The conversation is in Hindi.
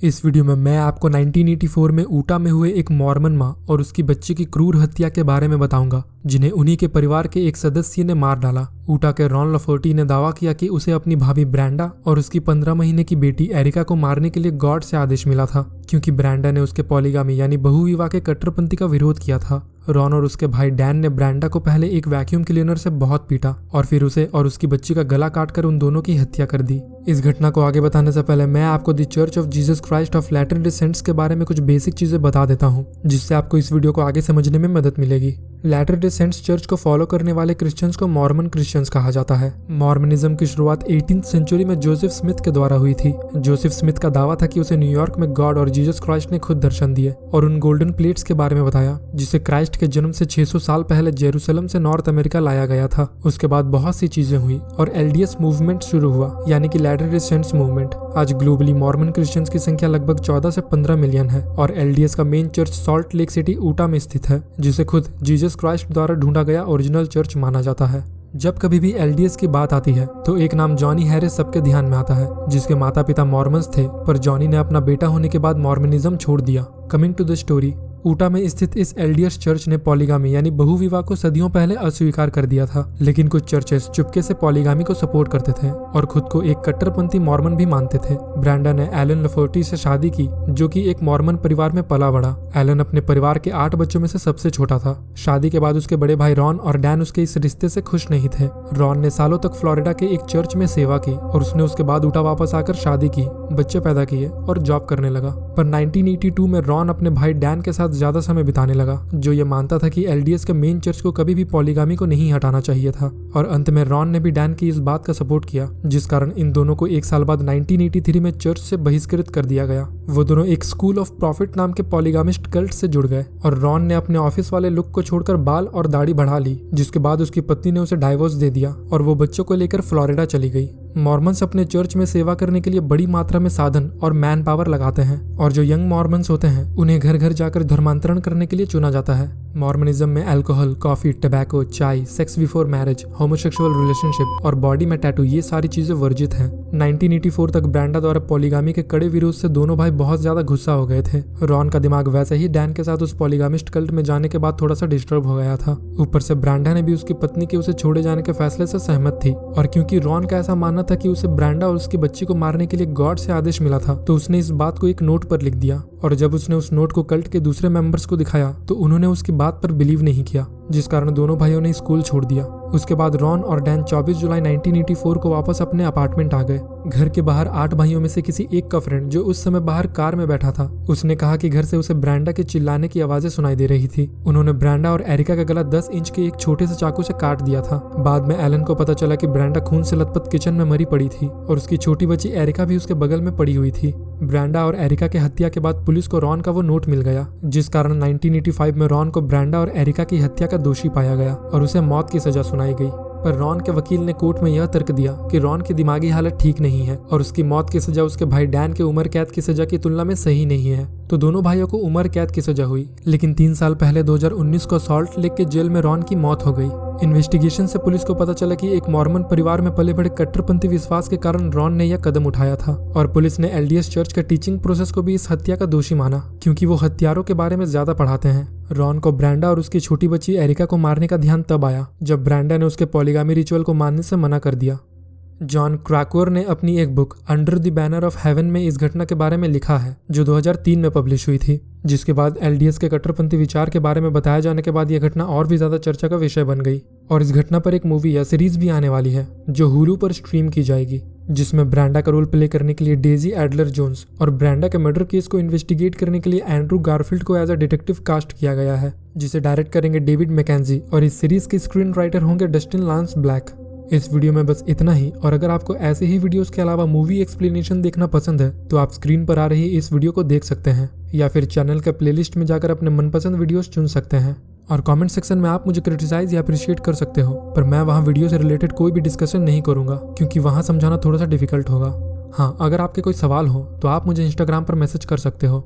इस वीडियो में मैं आपको 1984 में ऊटा में हुए एक मॉर्मन माँ और उसकी बच्ची की क्रूर हत्या के बारे में बताऊंगा, जिन्हें उन्हीं के परिवार के एक सदस्य ने मार डाला। ऊटा के रॉन लफर्टी ने दावा किया कि उसे अपनी भाभी ब्रैंडा और उसकी 15 महीने की बेटी एरिका को मारने के लिए गॉड से आदेश मिला था, क्योंकि ब्रैंडा ने उसके पॉलीगामी यानी बहुविवाह के कट्टरपंथी का विरोध किया था। रॉन और उसके भाई डैन ने ब्रैंडा को पहले एक वैक्यूम क्लीनर से बहुत पीटा और फिर उसे और उसकी बच्ची का गला काटकर उन दोनों की हत्या कर दी। इस घटना को आगे बताने से पहले मैं आपको the Church of Jesus Christ of Latter Day Saints के बारे में कुछ बेसिक चीजें बता देता हूँ, जिससे आपको इस वीडियो को आगे समझने में मदद मिलेगी। लैटर डे सेंट्स चर्च को फॉलो करने वाले क्रिश्चियंस को मॉर्मन क्रिश्चियंस कहा जाता है। मॉर्मनिज्म की शुरुआत 18th सेंचुरी में जोसेफ स्मिथ के द्वारा हुई थी। जोसेफ स्मिथ का दावा था कि उसे न्यूयॉर्क में गॉड और जीसस क्राइस्ट ने खुद दर्शन दिए और उन गोल्डन प्लेट्स के बारे में बताया, जिसे क्राइस्ट के जन्म से 600 साल पहले जेरूसलम से नॉर्थ अमेरिका लाया गया था। उसके बाद बहुत सी चीजें हुई और एलडीएस मूवमेंट शुरू हुआ, यानी कि लैटर डे सेंट्स मूवमेंट। आज ग्लोबली मॉर्मन क्रिश्चियंस की संख्या लगभग 14 से 15 मिलियन है और एलडीएस का main church Salt Lake City Utah में स्थित है, जिसे खुद जीसस क्राइस्ट द्वारा ढूंढा गया ओरिजिनल चर्च माना जाता है। जब कभी भी एलडीएस की बात आती है तो एक नाम जॉनी हैरिस सबके ध्यान में आता है, जिसके माता पिता मॉर्मन्स थे, पर जॉनी ने अपना बेटा होने के बाद मॉर्मनिज्म छोड़ दिया। कमिंग टू द स्टोरी, ऊटा में स्थित इस एलडीएस चर्च ने पॉलीगामी यानी बहुविवाह को सदियों पहले अस्वीकार कर दिया था, लेकिन कुछ चर्चेस चुपके से पॉलीगामी को सपोर्ट करते थे और खुद को एक कट्टरपंथी मॉर्मन भी मानते थे। ब्रैंडा ने एलन लफर्टी से शादी की, जो कि एक मॉर्मन परिवार में पला बड़ा। एलन अपने परिवार के 8 बच्चों में से सबसे छोटा था। शादी के बाद उसके बड़े भाई रॉन और डैन उसके इस रिश्ते से खुश नहीं थे। रॉन ने सालों तक फ्लोरिडा के एक चर्च में सेवा की और उसने उसके बाद ऊटा वापस आकर शादी की, बच्चे पैदा किए और जॉब करने लगा। पर 1982 में रॉन अपने भाई डैन के साथ ज्यादा समय बिताने लगा, जो ये मानता था कि एलडीएस के मेन चर्च को कभी भी पॉलीगामी को नहीं हटाना चाहिए था। और अंत में रॉन ने भी डैन की इस बात का सपोर्ट किया, जिस कारण इन दोनों को एक साल बाद 1983 में चर्च से बहिष्कृत कर दिया गया। वो दोनों एक स्कूल ऑफ प्रॉफिट नाम के पॉलीगामिस्ट कल्ट से जुड़ गए और रॉन ने अपने ऑफिस वाले लुक को छोड़कर बाल और दाढ़ी बढ़ा ली, जिसके बाद उसकी पत्नी ने उसे डाइवोर्स दे दिया और वो बच्चों को लेकर फ्लोरिडा चली गई। मॉर्मन्स अपने चर्च में सेवा करने के लिए बड़ी मात्रा में साधन और मैन पावर लगाते हैं और जो यंग मॉर्मन्स होते हैं उन्हें घर घर जाकर धर्मांतरण करने के लिए चुना जाता है। मॉर्मनिज्म में अल्कोहल, कॉफी, टबैको, चाय, sex before marriage, homosexual relationship और बॉडी में टैटू, ये सारी चीजें वर्जित हैं। 1984 तक ब्रैंडा द्वारा पॉलीगामी के कड़े विरोध से दोनों भाई बहुत ज्यादा गुस्सा हो गए थे। रॉन का दिमाग वैसे ही डैन के साथ उस पॉलीगामिस्ट कल्ट में जाने के बाद थोड़ा सा डिस्टर्ब हो गया था। ऊपर से ब्रैंडा ने भी उसकी पत्नी के उसे छोड़े जाने के फैसले से सहमत थी और क्योंकि रॉन का ऐसा मानना था कि उसे ब्रैंडा और उसकी बच्ची को मारने के लिए गॉड से आदेश मिला था, तो उसने इस बात को एक नोट पर लिख दिया और जब उसने उस नोट को कल्ट के दूसरे मेंबर्स को दिखाया तो उन्होंने उसकी बात पर बिलीव नहीं किया, जिस कारण दोनों भाइयों ने स्कूल छोड़ दिया। उसके बाद रॉन और डैन 24 जुलाई 1984 को वापस अपने अपार्टमेंट आ गए। घर के बाहर 8 भाइयों में से किसी एक का फ्रेंड, जो उस समय बाहर कार में बैठा था, उसने कहा कि घर से उसे ब्रैंडा के चिल्लाने की आवाजें सुनाई दे रही थी। उन्होंने ब्रैंडा और एरिका का गला 10 इंच के एक छोटे से चाकू से काट दिया था। बाद में एलन को पता चला कि ब्रैंडा खून से लथपथ किचन में मरी पड़ी थी और उसकी छोटी बच्ची एरिका भी उसके बगल में पड़ी हुई थी। ब्रैंडा और एरिका के हत्या के बाद पुलिस को रॉन का वो नोट मिल गया, जिस कारण 1985 में रॉन को ब्रैंडा और एरिका की हत्या का दोषी पाया गया और उसे मौत की सजा सुनाई गई। पर रॉन के वकील ने कोर्ट में यह तर्क दिया कि रॉन की दिमागी हालत ठीक नहीं है और उसकी मौत की सजा उसके भाई डैन के उम्र कैद की सजा की तुलना में सही नहीं है। तो दोनों भाइयों को उम्र कैद की सजा हुई, लेकिन 3 साल पहले 2019 को सॉल्ट लेक के जेल में रॉन की मौत हो गई। इन्वेस्टिगेशन से पुलिस को पता चला कि एक मॉर्मन परिवार में पले बड़े कट्टरपंथी विश्वास के कारण रॉन ने यह कदम उठाया था और पुलिस ने एलडीएस चर्च के टीचिंग प्रोसेस को भी इस हत्या का दोषी माना, क्योंकि वो हत्यारों के बारे में ज्यादा पढ़ाते हैं। रॉन को ब्रैंडा और उसकी छोटी बच्ची एरिका को मारने का ध्यान तब आया जब ब्रैंडा ने उसके पॉलीगामी रिचुअल को मानने से मना कर दिया। जॉन क्रैकोर ने अपनी एक book under the banner of haven में इस घटना के बारे में लिखा है, जो 2003 में पब्लिश हुई थी। जिसके बाद एलडीएस के कट्टरपंथी विचार के बारे में बताया जाने के बाद यह घटना और भी ज्यादा चर्चा का विषय बन गई और इस घटना पर एक मूवी या सीरीज भी आने वाली है, जो हुलू पर स्ट्रीम की जाएगी, जिसमें ब्रैंडा का रोल प्ले करने के लिए डेजी एडलर जोन्स और ब्रैंडा के मर्डर केस को इन्वेस्टिगेट करने के लिए एंड्रू गारफील्ड को एज अ डिटेक्टिव कास्ट किया गया है, जिसे डायरेक्ट करेंगे डेविड मैकेंजी और इस सीरीज के स्क्रीन राइटर होंगे डस्टिन लांस ब्लैक। इस वीडियो में बस इतना ही, और अगर आपको ऐसे ही वीडियोस के अलावा मूवी एक्सप्लेनेशन देखना पसंद है तो आप स्क्रीन पर आ रही इस वीडियो को देख सकते हैं या फिर चैनल के प्लेलिस्ट में जाकर अपने मनपसंद वीडियोस चुन सकते हैं। और कमेंट सेक्शन में आप मुझे क्रिटिसाइज या अप्रिशिएट कर सकते हो, पर मैं वहाँ वीडियो से रिलेटेड कोई भी डिस्कशन नहीं करूँगा, क्योंकि वहाँ समझाना थोड़ा सा डिफिकल्ट होगा। हाँ, अगर आपके कोई सवाल हो तो आप मुझे इंस्टाग्राम पर मैसेज कर सकते हो।